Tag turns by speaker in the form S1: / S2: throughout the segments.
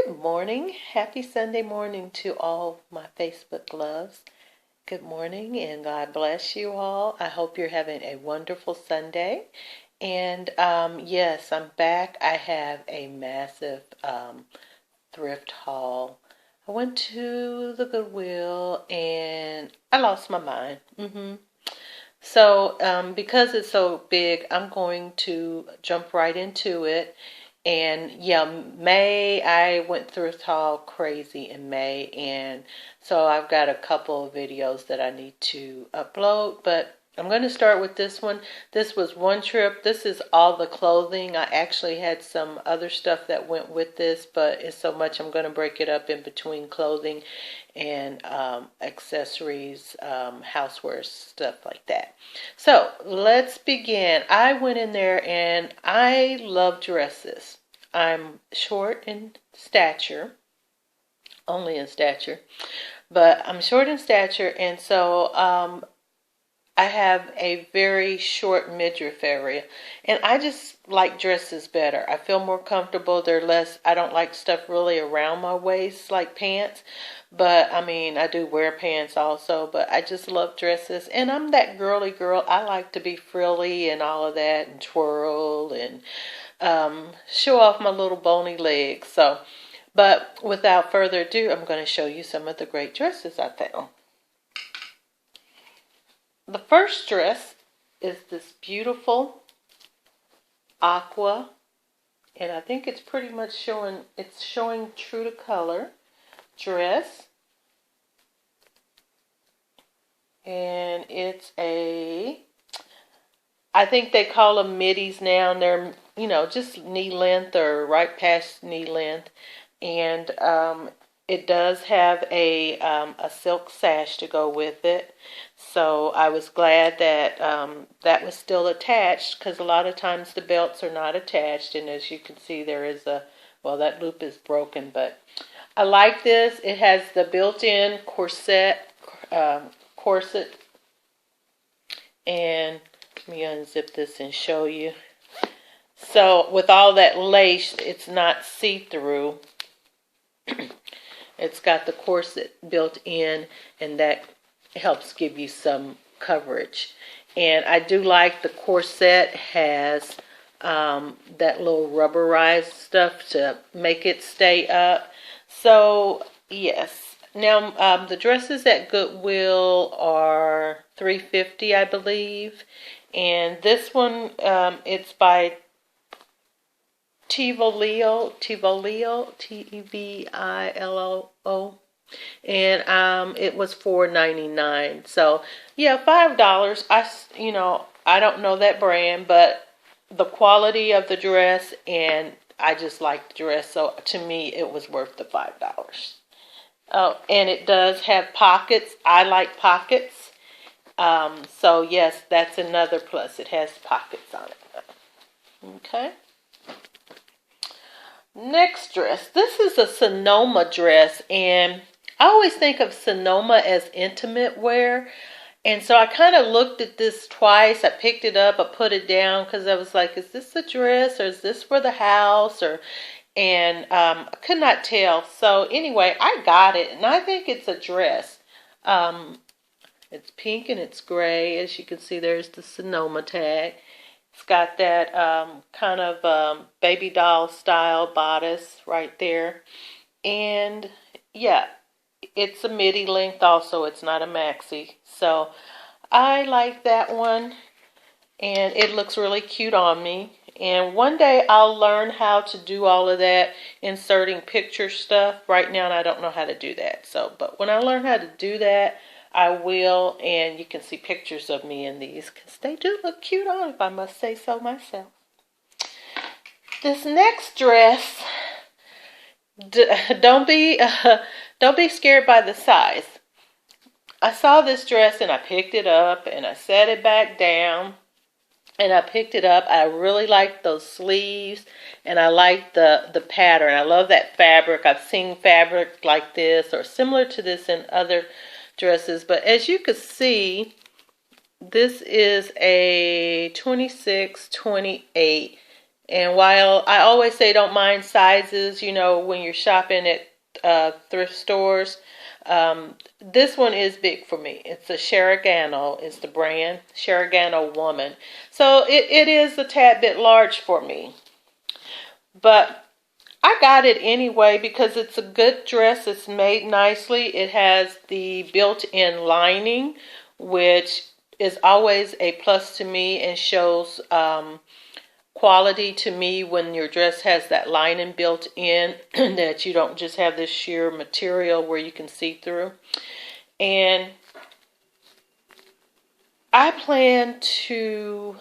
S1: Good morning. Happy Sunday morning to all my Facebook loves. Good morning and God bless you all. I hope you're having a wonderful Sunday. And yes, I'm back. I have a massive thrift haul. I went to the Goodwill and I lost my mind. So because it's so big, I'm going to jump right into it. And yeah, May, I went thrift haul crazy in May. And so I've got a couple of videos that I need to upload. But I'm going to start with this one. This was one trip. This is all the clothing. I actually had some other stuff that went with this, but it's so much I'm going to break it up in between clothing and accessories, houseware, stuff like that. So let's begin. I went in there and I love dresses. I'm short in stature, only in stature, but I'm short in stature, and so I have a very short midriff area, and I just like dresses better. I feel more comfortable. They're less, I don't like stuff really around my waist like pants, but I mean, I do wear pants also, but I just love dresses, and I'm that girly girl. I like to be frilly and all of that and twirl and show off my little bony legs. So, but without further ado, I'm going to show you some of the great dresses I found. The first dress is this beautiful aqua, and I think it's pretty much showing true to color dress. And it's I think they call them middies now, and they're, just knee length or right past knee length. And it does have a silk sash to go with it. So I was glad that that was still attached, because a lot of times the belts are not attached. And as you can see, there is that loop is broken. But I like this. It has the built-in corset. And let me unzip this and show you. So with all that lace, it's not see-through. It's got the corset built in, and that helps give you some coverage. And I do like the corset has that little rubberized stuff to make it stay up. So yes. Now the dresses at Goodwill are $3.50, I believe. And this one, it's by Tevillo, Tevilo, and it was $4.99. So yeah, $5. I don't know that brand, but the quality of the dress, and I just like the dress, so to me it was worth the $5. Oh, and it does have pockets. I like pockets. So yes, that's another plus. It has pockets on it. Okay. Next dress. This is a Sonoma dress, and I always think of Sonoma as intimate wear. And so I kind of looked at this twice. I picked it up, I put it down, because I was like, is this a dress or is this for the house? And I could not tell. So anyway, I got it, and I think it's a dress. It's pink and it's gray. As you can see, there's the Sonoma tag. It's got that kind of baby doll style bodice right there. And yeah, it's a midi length also. It's not a maxi. So I like that one, and it looks really cute on me. And one day I'll learn how to do all of that, inserting picture stuff. Right now I don't know how to do that. But when I learn how to do that, I will. And you can see pictures of me in these, because they do look cute on, if I must say so myself. This next dress, don't be scared by the size. I saw this dress and I picked it up and I set it back down. And I picked it up. I really like those sleeves, and I like the pattern. I love that fabric. I've seen fabric like this or similar to this in other dresses. But as you can see, this is a 26-28 And while I always say don't mind sizes, when you're shopping at thrift stores, this one is big for me. It's a Sherigano, is the brand, Sherigano Woman. So it is a tad bit large for me. But I got it anyway because it's a good dress. It's made nicely. It has the built-in lining, which is always a plus to me and shows quality to me when your dress has that lining built in, that you don't just have this sheer material where you can see through. And I plan to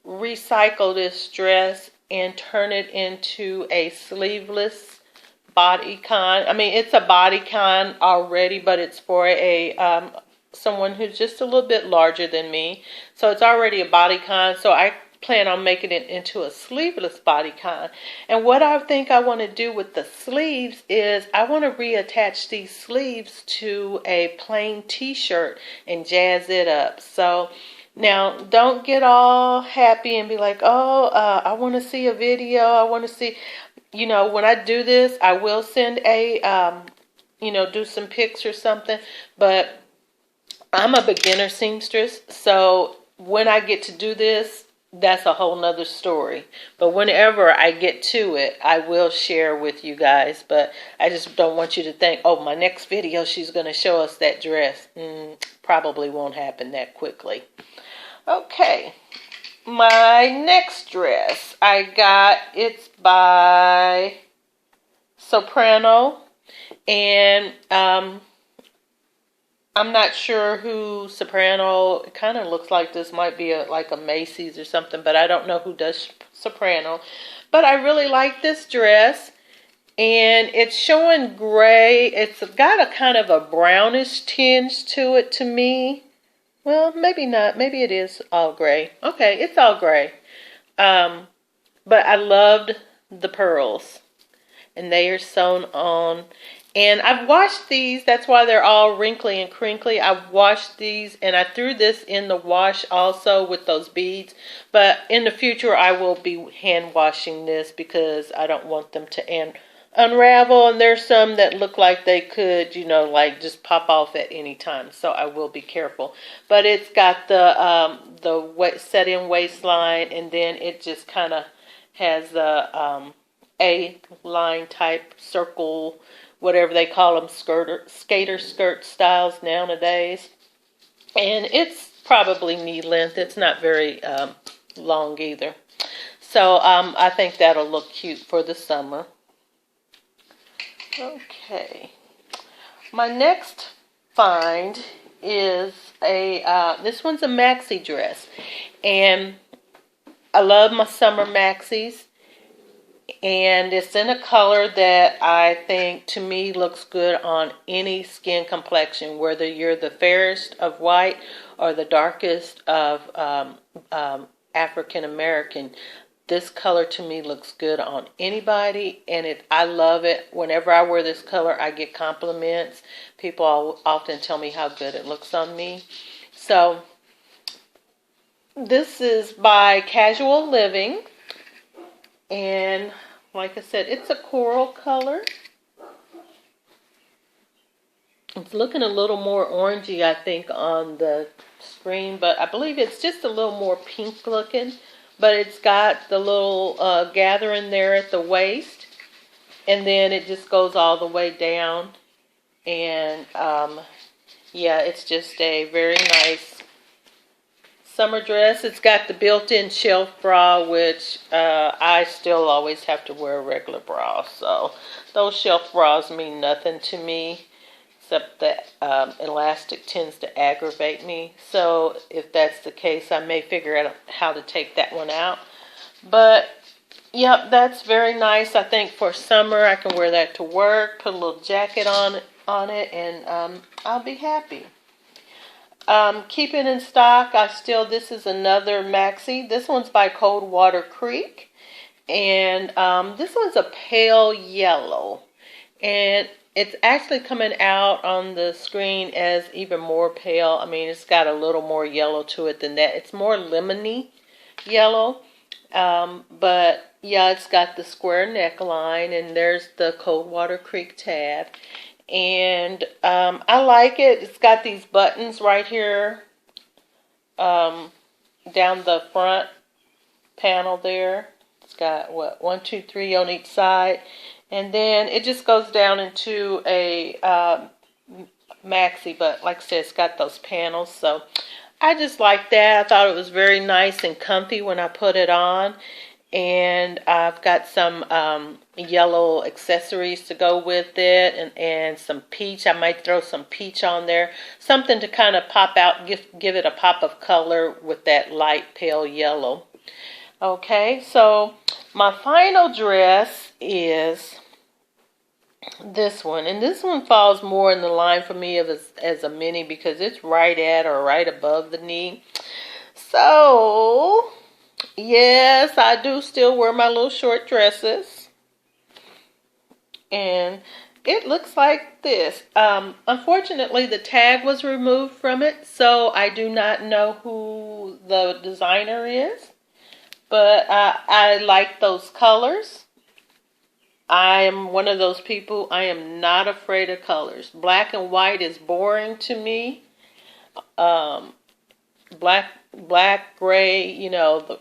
S1: recycle this dress and turn it into a sleeveless bodycon. I mean, it's a bodycon already, but it's for a someone who's just a little bit larger than me. So it's already a bodycon. So I plan on making it into a sleeveless bodycon. And what I think I want to do with the sleeves is I want to reattach these sleeves to a plain t-shirt and jazz it up. So now, don't get all happy and be like, oh, I want to see a video. I want to see, when I do this, I will send do some pics or something. But I'm a beginner seamstress. So when I get to do this, that's a whole nother story. But whenever I get to it, I will share with you guys. But I just don't want you to think, oh, my next video, she's going to show us that dress. Probably won't happen that quickly. Okay, my next dress it's by Soprano, and I'm not sure who Soprano. It kind of looks like this might be like a Macy's or something, but I don't know who does Soprano. But I really like this dress, and it's showing gray. It's got a kind of a brownish tinge to it to me. Well, maybe not. Maybe it is all gray. Okay, it's all gray. But I loved the pearls. And they are sewn on. And I've washed these. That's why they're all wrinkly and crinkly. I've washed these. And I threw this in the wash also with those beads. But in the future, I will be hand washing this because I don't want them to unravel, and there's some that look like they could, like just pop off at any time. So I will be careful. But it's got the set-in waistline, and then it just kind of has the A-line type circle, whatever they call them, skater skirt styles nowadays. And it's probably knee length. It's not very long either. So I think that'll look cute for the summer. Okay, my next find is this one's a maxi dress, and I love my summer maxis, and it's in a color that I think to me looks good on any skin complexion, whether you're the fairest of white or the darkest of African American. This color to me looks good on anybody, and I love it. Whenever I wear this color, I get compliments. People often tell me how good it looks on me. So this is by Casual Living, and like I said, it's a coral color. It's looking a little more orangey, I think, on the screen, but I believe it's just a little more pink looking. But it's got the little gathering there at the waist, and then it just goes all the way down. And yeah, it's just a very nice summer dress. It's got the built-in shelf bra, which I still always have to wear a regular bra. So those shelf bras mean nothing to me, except that elastic tends to aggravate me. So if that's the case, I may figure out how to take that one out. But yep, that's very nice. I think for summer I can wear that to work, put a little jacket on it, and I'll be happy. Keeping in stock, this is another maxi. This one's by Coldwater Creek, and this one's a pale yellow, and it's actually coming out on the screen as even more pale. I mean, it's got a little more yellow to it than that. It's more lemony yellow. But yeah, it's got the square neckline, and there's the Coldwater Creek tab. And I like it. It's got these buttons right here um, down the front panel there. It's got what, 1, 2, 3 on each side, and then it just goes down into a maxi. But like I said, it's got those panels, so I just like that. I thought it was very nice and comfy when I put it on. And I've got some yellow accessories to go with it, and some peach. I might throw some peach on there, something to kind of pop out, give it a pop of color with that light pale yellow. Okay, so my final dress is this one, and this one falls more in the line for me as a mini because it's right at or right above the knee. So yes, I do still wear my little short dresses. And it looks like this. Unfortunately, the tag was removed from it, so I do not know who the designer is. But I like those colors. I am one of those people, I am not afraid of colors. Black and white is boring to me. Um, black, gray,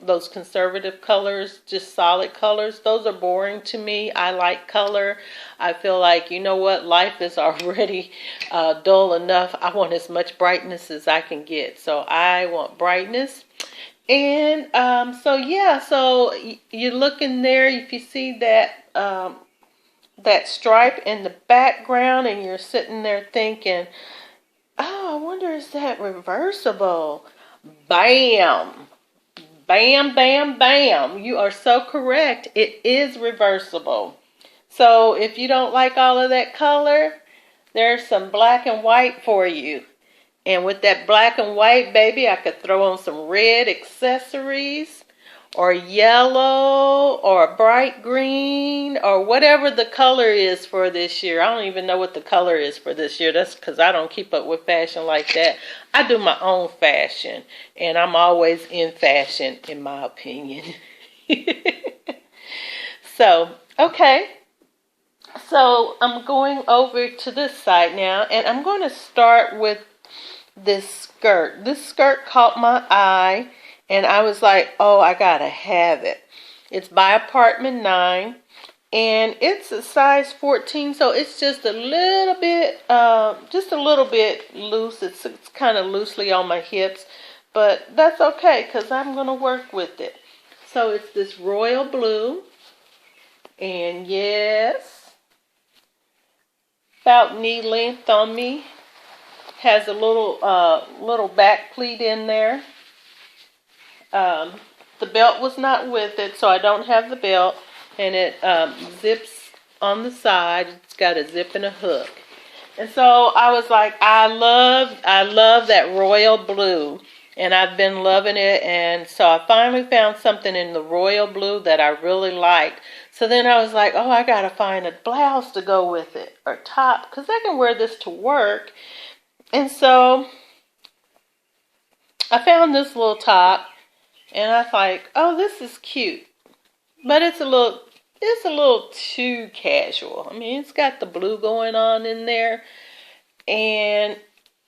S1: those conservative colors, just solid colors, those are boring to me. I like color. I feel like, you know what, life is already dull enough. I want as much brightness as I can get. So I want brightness. And so you look in there, if you see that stripe in the background, and you're sitting there thinking, oh, I wonder, is that reversible? Bam! Bam, bam, bam. You are so correct. It is reversible. So if you don't like all of that color, there's some black and white for you. And with that black and white, baby, I could throw on some red accessories, or yellow, or bright green, or whatever the color is for this year. I don't even know what the color is for this year. That's because I don't keep up with fashion like that. I do my own fashion, and I'm always in fashion, in my opinion. So, okay. So I'm going over to this side now, and I'm going to start with this skirt. This skirt caught my eye, and I was like, oh, I gotta have it. It's by Apartment 9, and it's a size 14, so it's just a little bit loose. It's kind of loosely on my hips, but that's okay because I'm gonna work with it. So it's this royal blue, and yes, about knee length on me. Has a little back pleat in there. The belt was not with it, so I don't have the belt, and it zips on the side. It's got a zip and a hook. And so I was like, I love that royal blue, and I've been loving it. And so I finally found something in the royal blue that I really liked. So then I was like, oh, I gotta find a blouse to go with it, or top, because I can wear this to work. And so I found this little top, and I was like, oh, this is cute. But it's a little too casual. I mean, it's got the blue going on in there, and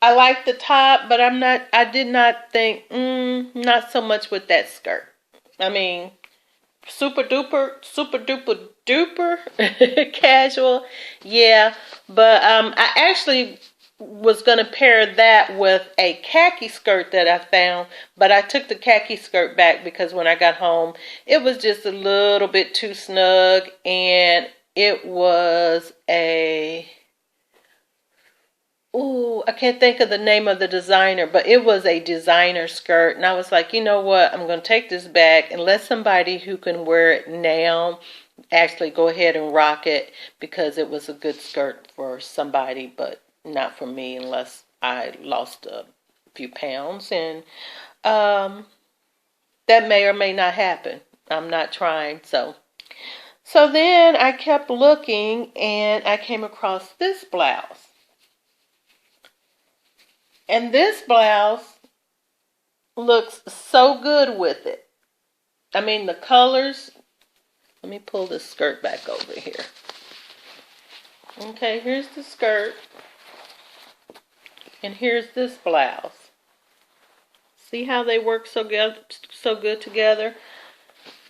S1: I like the top, but I did not think, not so much with that skirt. I mean, super duper duper casual, yeah, but I actually was going to pair that with a khaki skirt that I found, but I took the khaki skirt back because when I got home, it was just a little bit too snug, and it was I can't think of the name of the designer, but it was a designer skirt, and I was like, you know what, I'm going to take this back and let somebody who can wear it now actually go ahead and rock it, because it was a good skirt for somebody, but not for me unless I lost a few pounds, and that may or may not happen. I'm not trying. So then I kept looking, and I came across this blouse. And this blouse looks so good with it. I mean, the colors. Let me pull this skirt back over here. Okay, here's the skirt. And here's this blouse. See how they work so good together?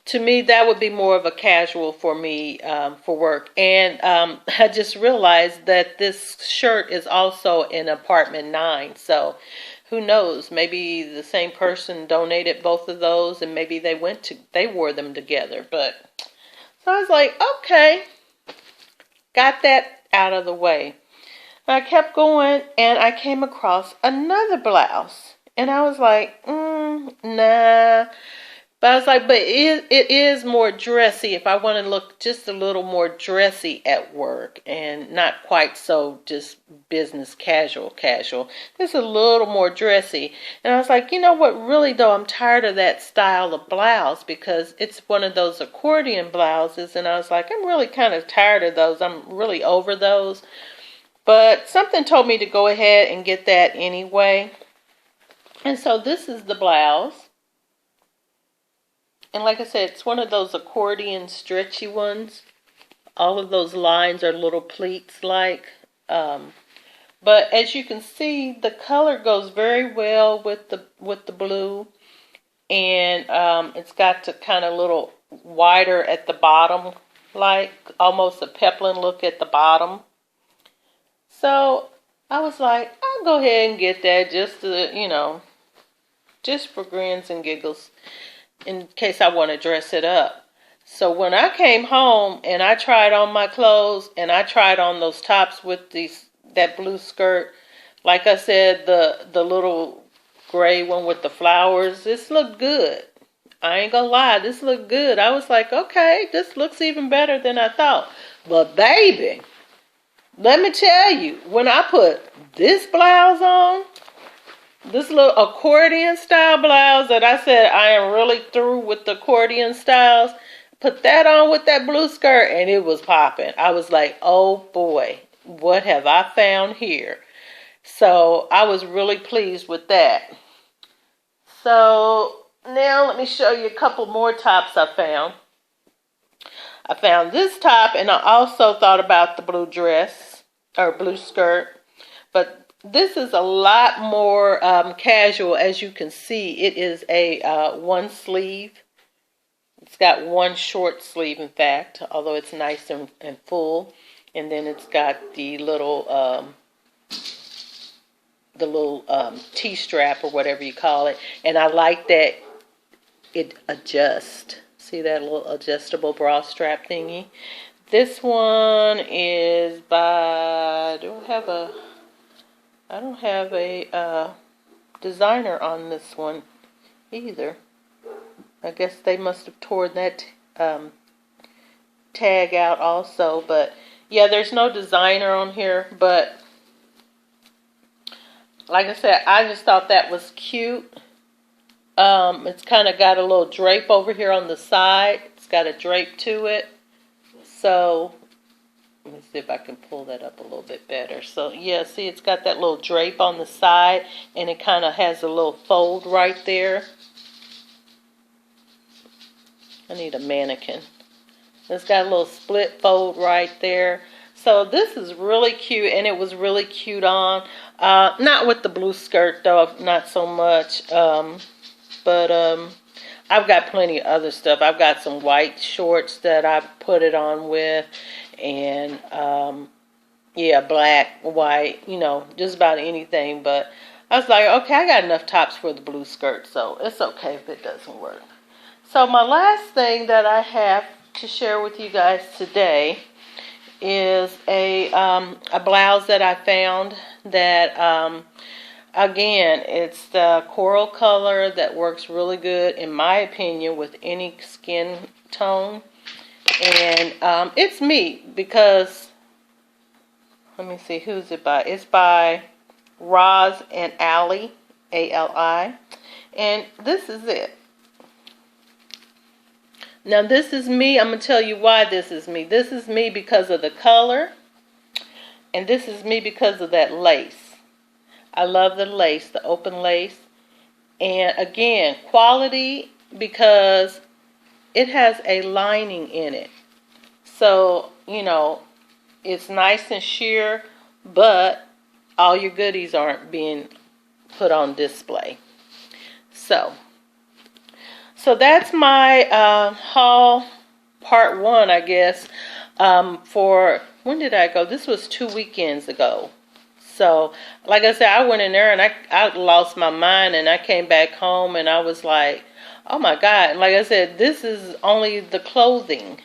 S1: To me, that would be more of a casual for me for work. And I just realized that this shirt is also in apartment 9. So who knows? Maybe the same person donated both of those, and maybe they wore them together. But so I was like, okay, got that out of the way. I kept going, and I came across another blouse, and I was like, nah. But I was like, but it is more dressy if I want to look just a little more dressy at work and not quite so just business casual. It's a little more dressy. And I was like, you know what, really though, I'm tired of that style of blouse because it's one of those accordion blouses. And I was like, I'm really kind of tired of those. I'm really over those. But something told me to go ahead and get that anyway. And so this is the blouse. And like I said, it's one of those accordion stretchy ones. All of those lines are little pleats like. But as you can see, the color goes very well with the blue. And it's got the kind of little wider at the bottom, like almost a peplum look at the bottom. So I was like, I'll go ahead and get that just to, just for grins and giggles, in case I want to dress it up. So when I came home and I tried on my clothes and I tried on those tops with that blue skirt, like I said, the little gray one with the flowers, this looked good. I ain't gonna lie, this looked good. I was like, okay, this looks even better than I thought. But baby, let me tell you, when I put this blouse on, this little accordion style blouse that I said I am really through with the accordion styles, put that on with that blue skirt and it was popping. I was like, oh boy, what have I found here? So I was really pleased with that. So now let me show you a couple more tops I found. I found this top, and I also thought about the blue dress or blue skirt, but this is a lot more casual. As you can see, it is a one sleeve. It's got one short sleeve, in fact, although it's nice and full. And then it's got the little T-strap or whatever you call it. And I like that it adjusts. See that little adjustable bra strap thingy? This one is by, I don't have a designer on this one either. I guess they must have torn that tag out also. But yeah, there's no designer on here. But like I said, I just thought that was cute. It's kind of got a little drape over here on the side. It's got a drape to it. So let me see if I can pull that up a little bit better. So yeah, see, it's got that little drape on the side, and it kind of has a little fold right there. I need a mannequin. It's got a little split fold right there. So this is really cute, and it was really cute on. Not with the blue skirt though, not so much. But I've got plenty of other stuff. I've got some white shorts that I put it on with, and yeah, black, white, just about anything. But I was like, okay, I got enough tops for the blue skirt, so it's okay if it doesn't work. So my last thing that I have to share with you guys today is a blouse that I found that again, it's the coral color that works really good, in my opinion, with any skin tone. And it's me because, let me see, who's it by? It's by Roz and Ali, A-L-I. And this is it. Now this is me. I'm going to tell you why this is me. This is me because of the color. And this is me because of that lace. I love the lace, the open lace. And again, quality, because it has a lining in it. So, it's nice and sheer, but all your goodies aren't being put on display. So, that's my haul part one, I guess. For when did I go? This was 2 weekends ago. So, like I said, I went in there and I lost my mind, and I came back home and I was like, oh my God. And like I said, this is only the clothing.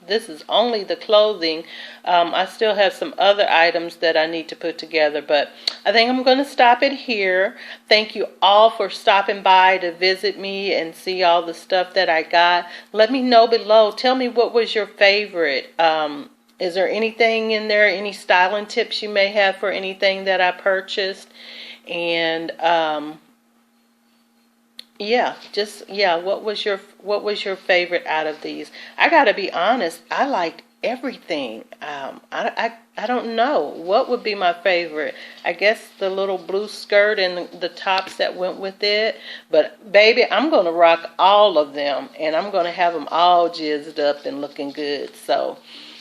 S1: This is only the clothing. I still have some other items that I need to put together, but I think I'm going to stop it here. Thank you all for stopping by to visit me and see all the stuff that I got. Let me know below. Tell me what was your favorite. Is there anything in there, any styling tips you may have for anything that I purchased? And what was your favorite out of these? I gotta be honest, I liked everything. I don't know what would be my favorite. I guess the little blue skirt and the tops that went with it. But baby, I'm gonna rock all of them, and I'm gonna have them all jizzed up and looking good. So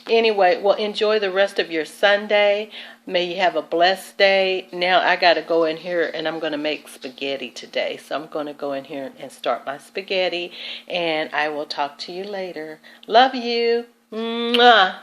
S1: anyway, well, enjoy the rest of your Sunday. May you have a blessed day. Now I got to go in here and I'm going to make spaghetti today. So I'm going to go in here and start my spaghetti. And I will talk to you later. Love you. Mwah.